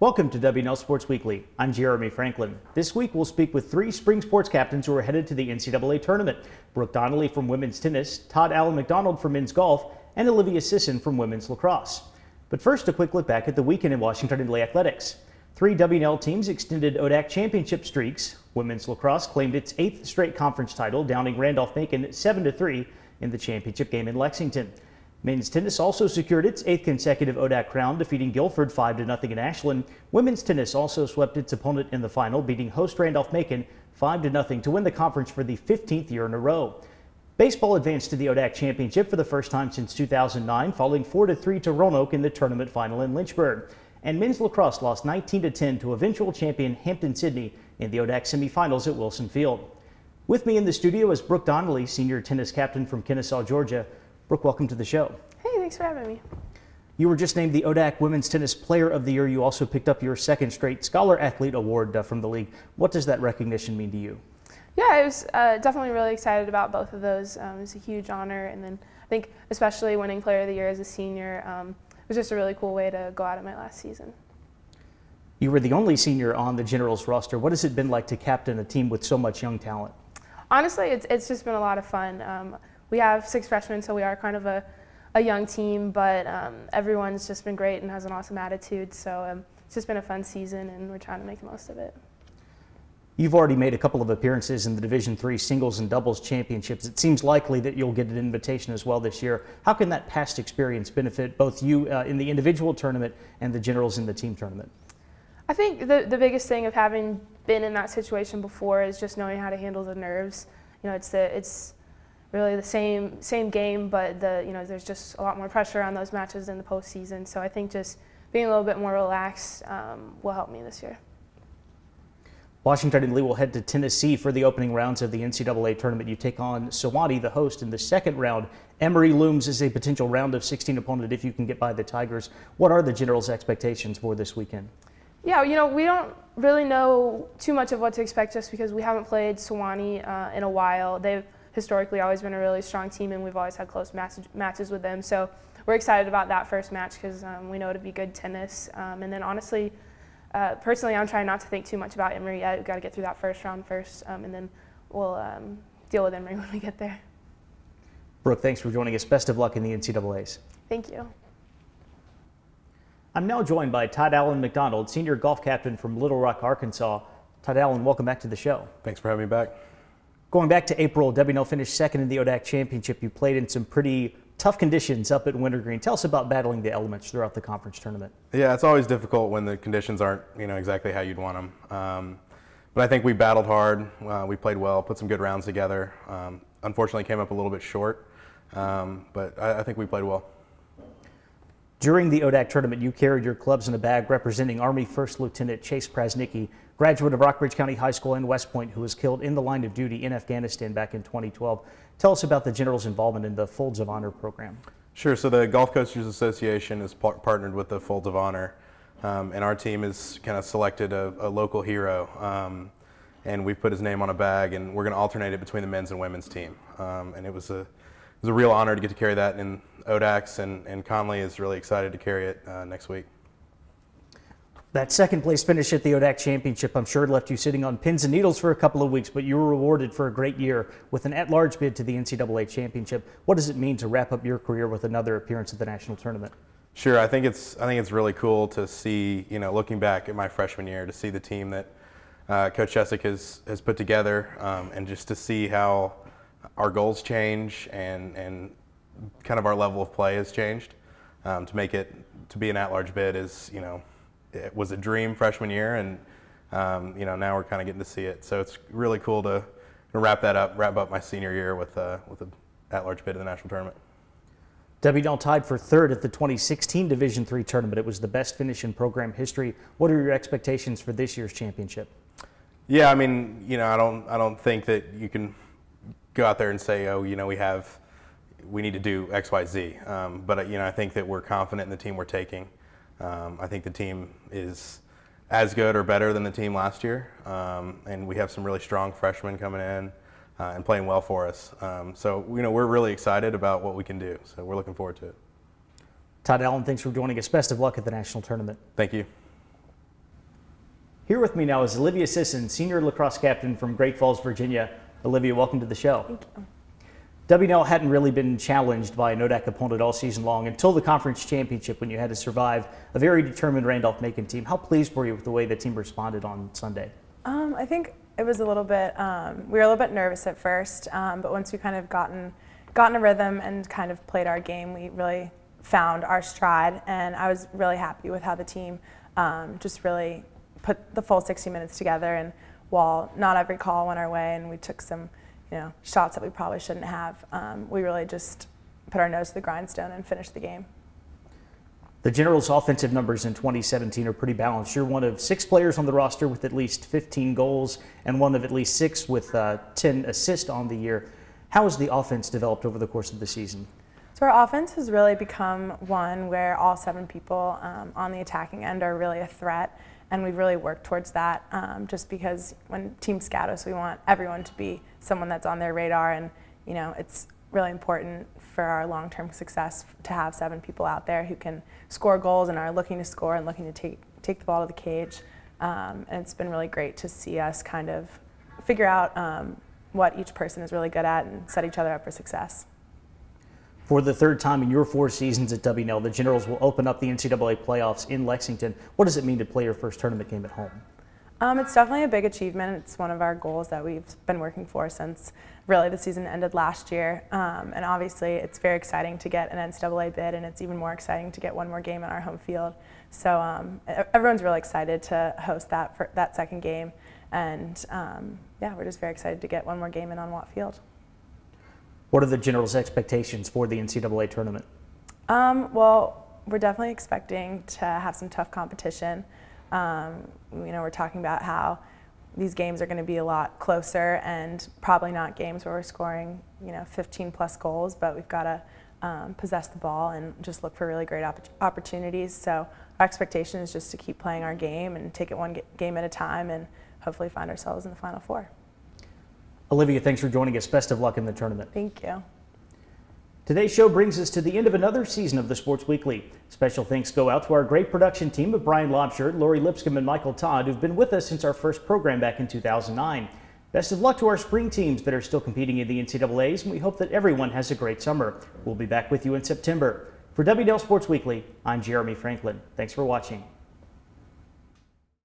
Welcome to W&L Sports Weekly. I'm Jeremy Franklin. This week we'll speak with three spring sports captains who are headed to the NCAA tournament. Brooke Donnelly from women's tennis, Todd Alan McDonald from men's golf, and Olivia Sisson from women's lacrosse. But first, a quick look back at the weekend in Washington in athletics. Three W&L teams extended ODAC championship streaks. Women's lacrosse claimed its 8th straight conference title, downing Randolph-Macon 7-3 in the championship game in Lexington. Men's tennis also secured its 8th consecutive ODAC crown, defeating Guilford 5-0 in Ashland. Women's tennis also swept its opponent in the final, beating host Randolph-Macon 5-0 to win the conference for the 15th year in a row. Baseball advanced to the ODAC championship for the first time since 2009, falling 4-3 to Roanoke in the tournament final in Lynchburg. And men's lacrosse lost 19-10 to eventual champion Hampton-Sydney in the ODAC semifinals at Wilson Field. With me in the studio is Brooke Donnelly, senior tennis captain from Kennesaw, Georgia. Brooke, welcome to the show. Hey, thanks for having me. You were just named the ODAC Women's Tennis Player of the Year. You also picked up your 2nd straight Scholar Athlete Award from the league. What does that recognition mean to you? Yeah, I was definitely really excited about both of those. It was a huge honor, and then I think especially winning Player of the Year as a senior was just a really cool way to go out of my last season. You were the only senior on the Generals roster. What has it been like to captain a team with so much young talent? Honestly, it's just been a lot of fun. We have 6 freshmen, so we are kind of a young team, but everyone's just been great and has an awesome attitude. So it's just been a fun season, and we're trying to make the most of it. You've already made a couple of appearances in the Division III singles and doubles championships. It seems likely that you'll get an invitation as well this year. How can that past experience benefit both you in the individual tournament and the Generals in the team tournament? I think the biggest thing of having been in that situation before is just knowing how to handle the nerves. You know, it's really the same game, but there's just a lot more pressure on those matches in the postseason. So I think just being a little bit more relaxed will help me this year. Washington and Lee will head to Tennessee for the opening rounds of the NCAA tournament. You take on Sewanee, the host, in the 2nd round. Emory looms as a potential round of 16 opponent if you can get by the Tigers. What are the Generals' expectations for this weekend? Yeah, we don't really know too much of what to expect just because we haven't played Sewanee in a while. They've historically always been a really strong team, and we've always had close matches with them. So we're excited about that first match because we know it'll be good tennis. And then honestly, personally, I'm trying not to think too much about Emory yet. We've got to get through that first round first, and then we'll deal with Emory when we get there. Brooke, thanks for joining us. Best of luck in the NCAAs. Thank you. I'm now joined by Todd Alan McDonald, senior golf captain from Little Rock, Arkansas. Todd Allen, welcome back to the show. Thanks for having me back. Going back to April, W&L finished 2nd in the ODAC championship. You played in some pretty tough conditions up at Wintergreen. Tell us about battling the elements throughout the conference tournament. Yeah, it's always difficult when the conditions aren't, exactly how you'd want them. But I think we battled hard. We played well, put some good rounds together. Unfortunately, came up a little bit short, but I think we played well. During the ODAC tournament, you carried your clubs in a bag representing Army First Lieutenant Chase Prasnicki, graduate of Rockbridge County High School in West Point, who was killed in the line of duty in Afghanistan back in 2012. Tell us about the General's involvement in the Folds of Honor program. Sure. So the Golf Coaches Association is partnered with the Folds of Honor, and our team has kind of selected a local hero, and we've put his name on a bag, and we're going to alternate it between the men's and women's team. And it was a real honor to get to carry that in ODACs, and Conley is really excited to carry it next week. That 2nd place finish at the ODAC championship, I'm sure, left you sitting on pins and needles for a couple of weeks, but you were rewarded for a great year with an at-large bid to the NCAA championship. What does it mean to wrap up your career with another appearance at the national tournament? Sure, I think it's really cool to see, looking back at my freshman year, to see the team that Coach Chesick has put together, and just to see how our goals change and kind of our level of play has changed. To be an at-large bid is, it was a dream freshman year, and now we're kind of getting to see it. So it's really cool to wrap up my senior year with an at-large bid in the national tournament. W&L tied for 3rd at the 2016 Division III tournament. It was the best finish in program history. What are your expectations for this year's championship? Yeah, I mean, I don't think that you can go out there and say, oh, we need to do X, Y, Z. But I think that we're confident in the team we're taking. I think the team is as good or better than the team last year, and we have some really strong freshmen coming in and playing well for us. So we're really excited about what we can do. So we're looking forward to it. Todd Allen, thanks for joining us. Best of luck at the national tournament. Thank you. Here with me now is Olivia Sisson, senior lacrosse captain from Great Falls, Virginia. Olivia, welcome to the show. Thank you. W&L hadn't really been challenged by a NODAC opponent all season long until the conference championship when you had to survive a very determined Randolph-Macon team. How pleased were you with the way the team responded on Sunday? I think it was a little bit, we were a little bit nervous at first, but once we kind of gotten a rhythm and kind of played our game, we really found our stride, and I was really happy with how the team just really put the full 60 minutes together. And while not every call went our way and we took some shots that we probably shouldn't have, we really just put our nose to the grindstone and finished the game. The Generals' offensive numbers in 2017 are pretty balanced. You're one of 6 players on the roster with at least 15 goals and one of at least 6 with 10 assists on the year. How has the offense developed over the course of the season? So our offense has really become one where all 7 people on the attacking end are really a threat, and we've really worked towards that just because when teams scout us, we want everyone to be someone that's on their radar, and it's really important for our long-term success to have 7 people out there who can score goals and are looking to score and looking to take the ball to the cage. And it's been really great to see us kind of figure out what each person is really good at and set each other up for success. For the 3rd time in your 4 seasons at W&L, the Generals will open up the NCAA playoffs in Lexington. What does it mean to play your first tournament game at home? It's definitely a big achievement. It's one of our goals that we've been working for since really the season ended last year. And obviously it's very exciting to get an NCAA bid, and it's even more exciting to get one more game on our home field. So everyone's really excited to host that for that 2nd game. And yeah, we're just very excited to get one more game in on Watt Field. What are the Generals' expectations for the NCAA tournament? Well, we're definitely expecting to have some tough competition. We're talking about how these games are going to be a lot closer and probably not games where we're scoring 15 plus goals, but we've got to possess the ball and just look for really great opportunities. So our expectation is just to keep playing our game and take it one game at a time and hopefully find ourselves in the Final Four. Olivia, thanks for joining us. Best of luck in the tournament. Thank you. Today's show brings us to the end of another season of the Sports Weekly. Special thanks go out to our great production team of Brian Lobshirt, Lori Lipscomb, and Michael Todd, who've been with us since our first program back in 2009. Best of luck to our spring teams that are still competing in the NCAAs, and we hope that everyone has a great summer. We'll be back with you in September. For W&L Sports Weekly, I'm Jeremy Franklin. Thanks for watching.